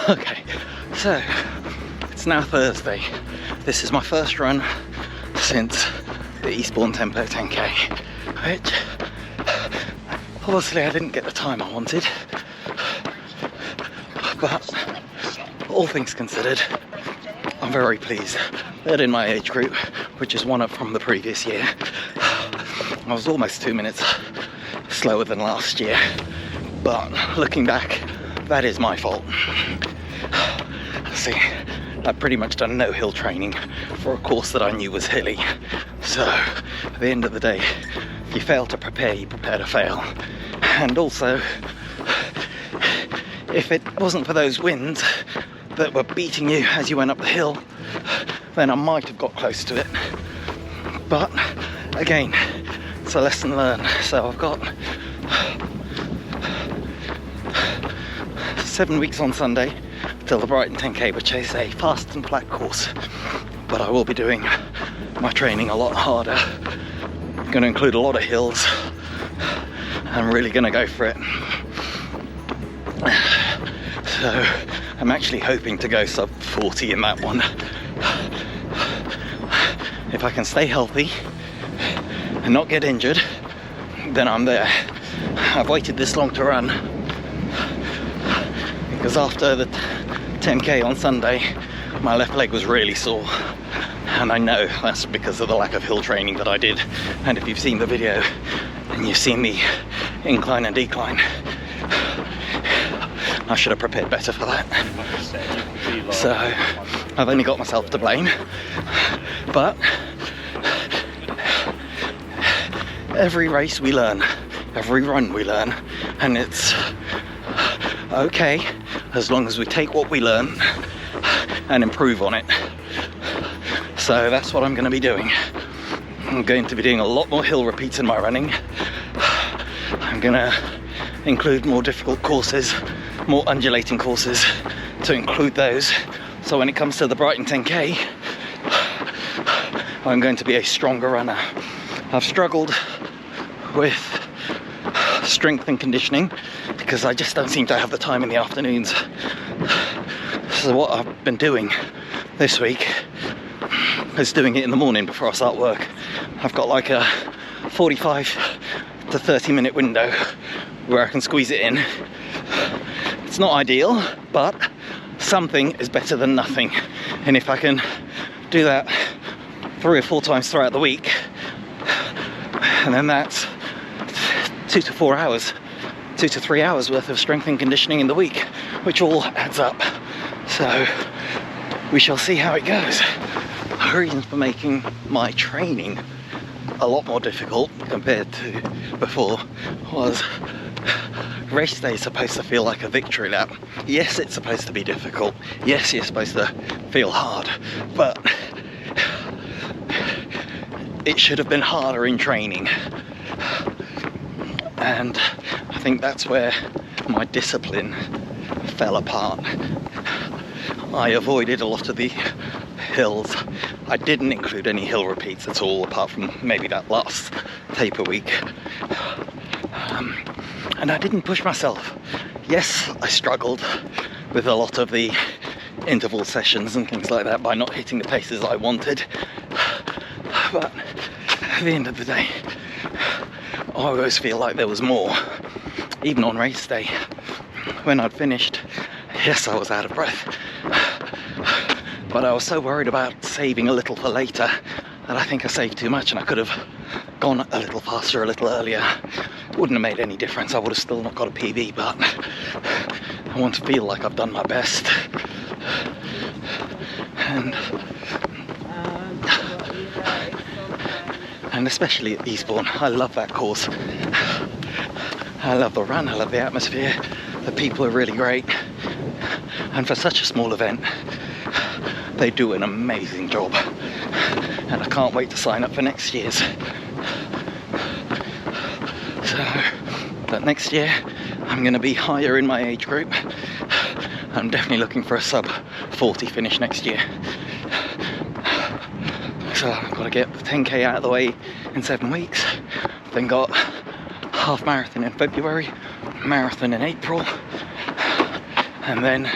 Okay, so it's now Thursday. This is my first run since the Eastbourne Tempo 10k, which obviously I didn't get the time I wanted, but all things considered, I'm very pleased that in my age group, which is one up from the previous year, I was almost 2 minutes slower than last year. But looking back, that is my fault. See, I've pretty much done no hill training for a course that I knew was hilly. So at the end of the day, if you fail to prepare, you prepare to fail. And also, if it wasn't for those winds that were beating you as you went up the hill, then I might have got close to it. But again, it's a lesson learned. So I've got 7 weeks on Sunday till the Brighton 10k, which is a fast and flat course, but I will be doing my training a lot harder. I'm going to include a lot of hills. I'm really going to go for it. So I'm actually hoping to go sub 40 in that one. If I can stay healthy and not get injured, then I'm there. I've waited this long to run because after the 10k on Sunday, my left leg was really sore, and I know that's because of the lack of hill training that I did. And if you've seen the video and you've seen me incline and decline, I should have prepared better for that. So I've only got myself to blame, but every race we learn, every run we learn, and it's okay as long as we take what we learn and improve on it. So that's what I'm going to be doing. I'm going to be doing a lot more hill repeats in my running. I'm going to include more difficult courses, more undulating courses, to include those. So when it comes to the Brighton 10k, I'm going to be a stronger runner. I've struggled with strength and conditioning because I just don't seem to have the time in the afternoons. So what I've been doing this week is doing it in the morning before I start work. I've got like a 45 to 30 minute window where I can squeeze it in. It's not ideal, but something is better than nothing. And if I can do that 3 or 4 times throughout the week, and then that's 2 to 4 hours, 2 to 3 hours worth of strength and conditioning in the week, which all adds up. So we shall see how it goes. The reason for making my training a lot more difficult compared to before was race day is supposed to feel like a victory lap. Yes, it's supposed to be difficult. Yes, you're supposed to feel hard, but it should have been harder in training. And I think that's where my discipline fell apart. I avoided a lot of the hills. I didn't include any hill repeats at all, apart from maybe that last taper week. And I didn't push myself. Yes, I struggled with a lot of the interval sessions and things like that by not hitting the paces I wanted. But at the end of the day, I always feel like there was more. Even on race day, when I'd finished, yes, I was out of breath. But I was so worried about saving a little for later that I think I saved too much, and I could have gone a little faster, a little earlier. It wouldn't have made any difference. I would have still not got a PB, but I want to feel like I've done my best. And especially at Eastbourne, I love that course. I love the run, I love the atmosphere, the people are really great. And for such a small event, they do an amazing job. And I can't wait to sign up for next year's. So, but next year, I'm going to be higher in my age group. I'm definitely looking for a sub 40 finish next year. So I've got to get the 10k out of the way in 7 weeks. Then got half marathon in February, marathon in April, and then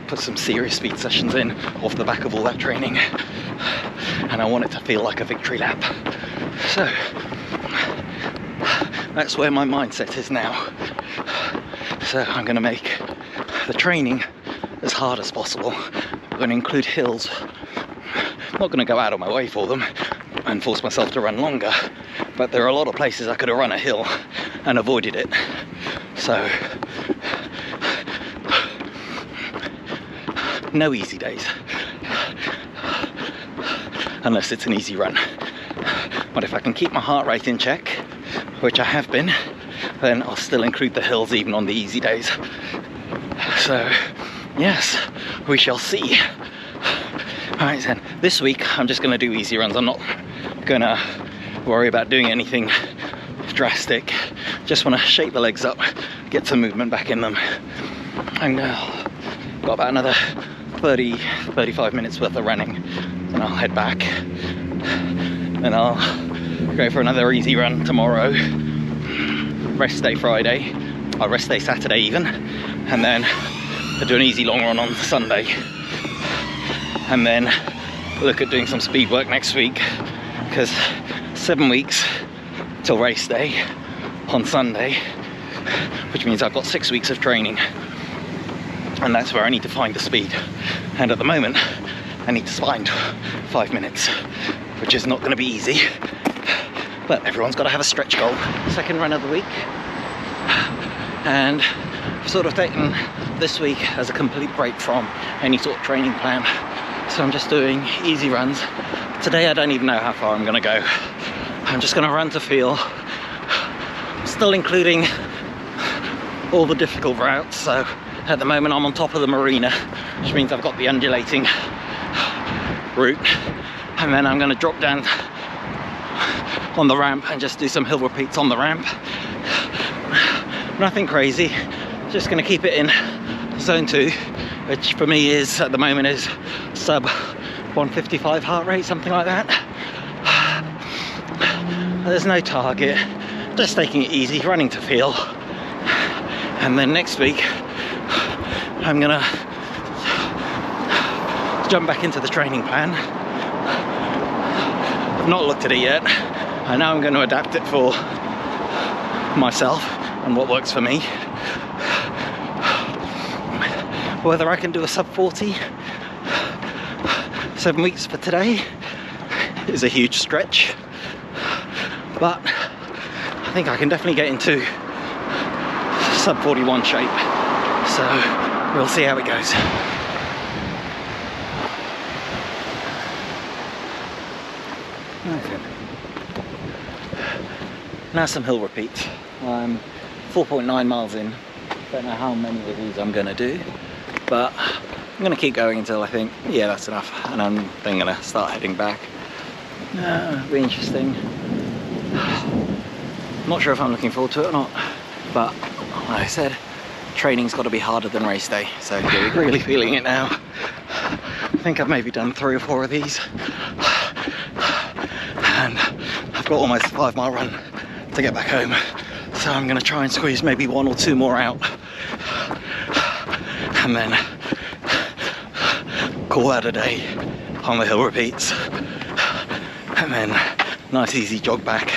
put some serious speed sessions in off the back of all that training, and I want it to feel like a victory lap. So that's where my mindset is now. So I'm going to make the training as hard as possible. I'm going to include hills. I'm not going to go out of my way for them and force myself to run longer, but there are a lot of places I could have run a hill and avoided it. So no easy days, unless it's an easy run. But if I can keep my heart rate in check, which I have been, then I'll still include the hills even on the easy days. So yes, we shall see. Alright then, this week I'm just going to do easy runs. I'm not going to worry about doing anything drastic. Just want to shake the legs up, get some movement back in them. And got about another 35 minutes worth of running, and I'll head back. Then I'll go for another easy run tomorrow. Rest day Friday, or rest day Saturday even, and then I'll do an easy long run on Sunday. And then look at doing some speed work next week, because 7 weeks till race day on Sunday, which means I've got 6 weeks of training, and that's where I need to find the speed. And at the moment I need to find 5 minutes, which is not going to be easy, but everyone's got to have a stretch goal. Second run of the week, and I've sort of taken this week as a complete break from any sort of training plan. So I'm just doing easy runs. Today I don't even know how far I'm going to go. I'm just going to run to feel. I'm still including all the difficult routes. So at the moment I'm on top of the marina, which means I've got the undulating route. And then I'm going to drop down on the ramp and just do some hill repeats on the ramp. Nothing crazy. Just going to keep it in zone 2, which for me is, at the moment, is sub 155 heart rate, something like that. There's no target, just taking it easy, running to feel. And then next week I'm gonna jump back into the training plan. I've not looked at it yet. I know I'm going to adapt it for myself and what works for me. Whether I can do a sub 40 7 weeks for today is a huge stretch, but I think I can definitely get into sub 41 shape, so we'll see how it goes. Okay. Now some hill repeats. I'm 4.9 miles in. Don't know how many of these I'm going to do, but I'm going to keep going until I think, yeah, that's enough, and I'm then going to start heading back. It'll be interesting. Not sure if I'm looking forward to it or not, but like I said, training's got to be harder than race day, so really feeling it now. I think I've maybe done 3 or 4 of these, and I've got almost a 5 mile run to get back home, so I'm going to try and squeeze maybe 1 or 2 more out, and then call that a day on the hill repeats, and then nice easy jog back.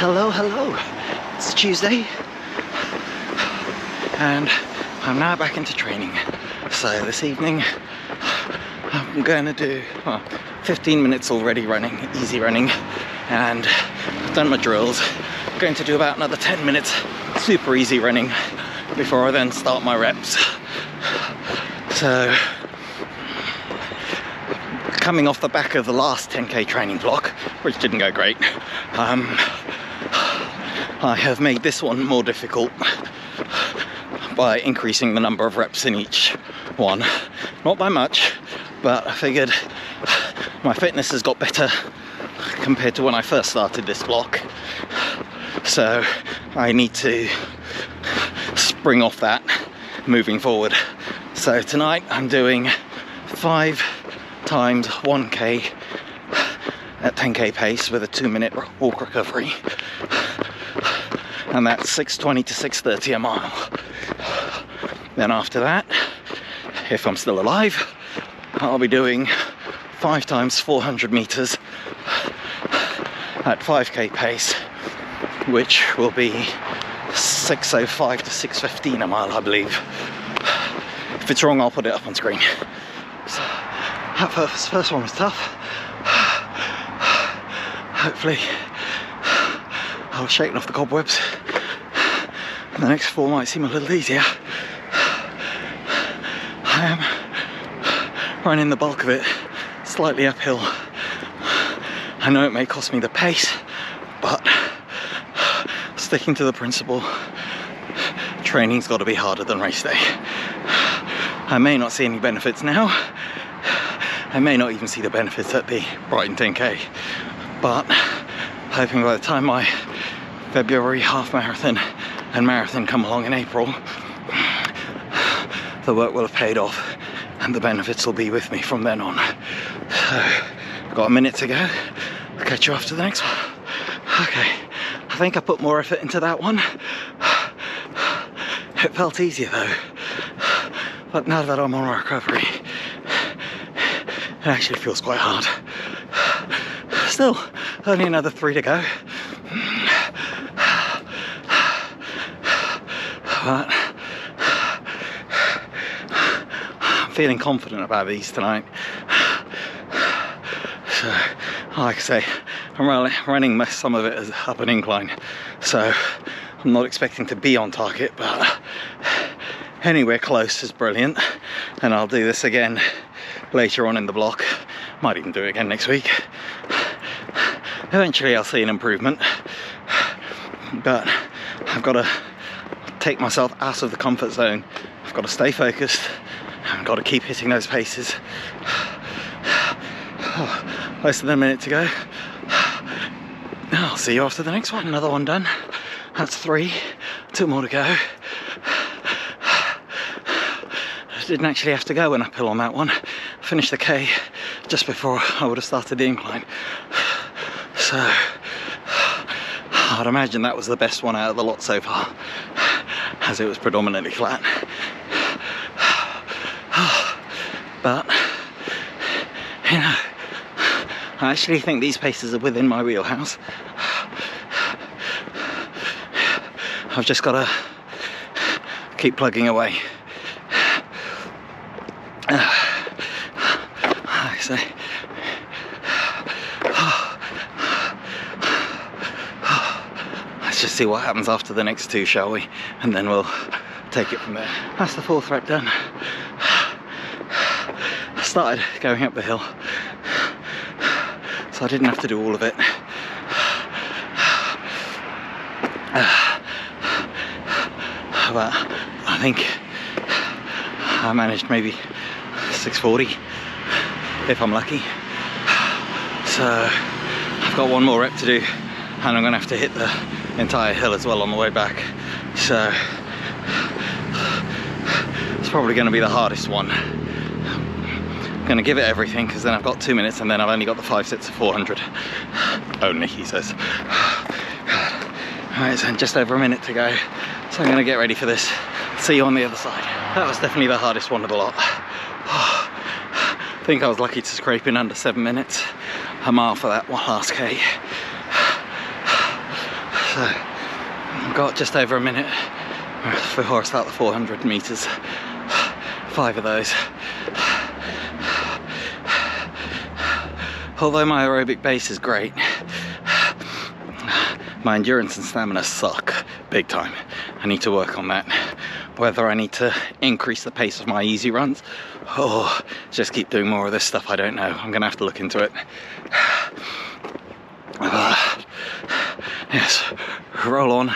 Well, hello, it's Tuesday, and I'm now back into training. So this evening I'm going to do 15 minutes already running, easy running, and I've done my drills. I'm going to do about another 10 minutes super easy running before I then start my reps. So coming off the back of the last 10k training block, which didn't go great, I have made this one more difficult by increasing the number of reps in each one. Not by much, but I figured my fitness has got better compared to when I first started this block, so I need to spring off that moving forward. So tonight I'm doing 5 times 1k at 10k pace with a 2-minute walk recovery, and that's 6:20 to 6:30 a mile. Then after that, if I'm still alive, I'll be doing 5 times 400 meters at 5k pace, which will be 6:05 to 6:15 a mile, I believe. If it's wrong, I'll put it up on screen. So, that first one was tough. Hopefully I'll shaken off the cobwebs and the next 4 might seem a little easier. I am running the bulk of it slightly uphill. I know it may cost me the pace, but sticking to the principle, training's got to be harder than race day. I may not see any benefits now. I may not even see the benefits at the Brighton 10k, but hoping by the time my February half marathon and marathon come along in April, the work will have paid off and the benefits will be with me from then on. So, got a minute to go. I'll catch you after the next one. Okay, I think I put more effort into that one. It felt easier though, but now that I'm on recovery, it actually feels quite hard. Still, only another 3 to go. But I'm feeling confident about these tonight. So, like I say, I'm running some of it as up an incline, so I'm not expecting to be on target, but anywhere close is brilliant. And I'll do this again later on in the block. Might even do it again next week. Eventually I'll see an improvement, but I've got to take myself out of the comfort zone. I've got to stay focused. I've got to keep hitting those paces. Less than a minute to go. I'll see you after the next one. Another one done. That's 3. 2 more to go. I didn't actually have to go an uphill on that one. I finished the K just before I would have started the incline. So I'd imagine that was the best one out of the lot so far, as it was predominantly flat. But, you know, I actually think these paces are within my wheelhouse. I've just got to keep plugging away. I say, let's just see what happens after the next 2, shall we? And then we'll take it from there. That's the 4th rep done. I started going up the hill, so I didn't have to do all of it. But I think I managed maybe 6:40 if I'm lucky. So I've got 1 more rep to do, and I'm gonna have to hit the entire hill as well on the way back. So it's probably gonna be the hardest one. I'm gonna give it everything, because then I've got 2 minutes and then I've only got the 5 sets of 400. Only, he says. Alright, so just over a minute to go. So I'm gonna get ready for this. See you on the other side. That was definitely the hardest one of the lot. I think I was lucky to scrape in under 7 minutes a mile for that one last K. So I've got just over a minute before I start the 400 meters. 5 of those. Although my aerobic base is great, my endurance and stamina suck big time. I need to work on that. Whether I need to increase the pace of my easy runs or just keep doing more of this stuff, I don't know. I'm gonna have to look into it. Yes, roll on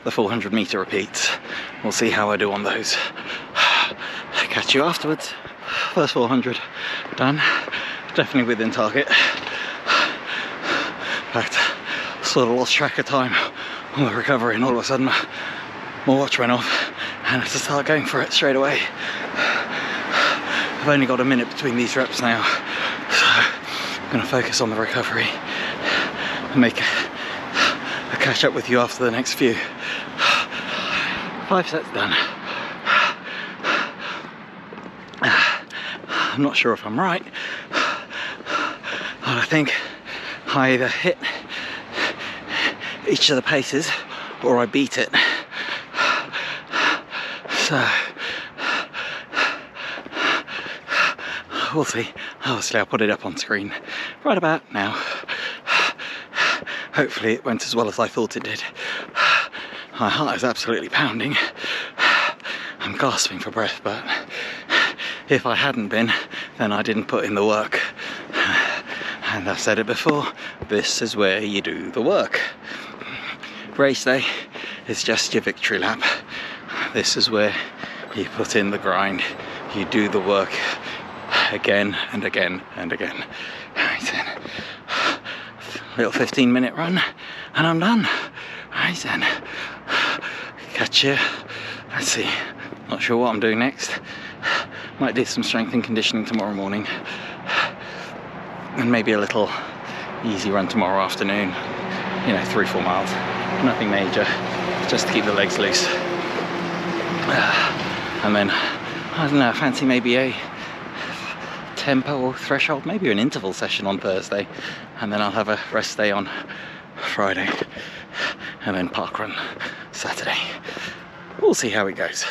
the 400 meter repeats. We'll see how I do on those. Catch you afterwards. First 400 done. Definitely within target. In fact, sort of lost track of time on the recovery, and all of a sudden my watch went off and I had to start going for it straight away. I've only got a minute between these reps now, so I'm going to focus on the recovery and make a catch up with you after the next few. 5 sets done. I'm not sure if I'm right, but I think I either hit each of the paces or I beat it. So we'll see. Obviously I'll put it up on screen right about now. Hopefully it went as well as I thought it did. My heart is absolutely pounding. I'm gasping for breath, but if I hadn't been, then I didn't put in the work. And I've said it before, this is where you do the work. Race day is just your victory lap. This is where you put in the grind, you do the work again and again and again. Right then. Little 15-minute run and I'm done. Right then. Catch you. Let's see. Not sure what I'm doing next. Might do some strength and conditioning tomorrow morning. And maybe a little easy run tomorrow afternoon. 3-4 miles. Nothing major. Just to keep the legs loose. And then, I don't know, I fancy maybe a tempo or threshold, maybe an interval session on Thursday. And then I'll have a rest day on Friday. And then park run Saturday. We'll see how it goes.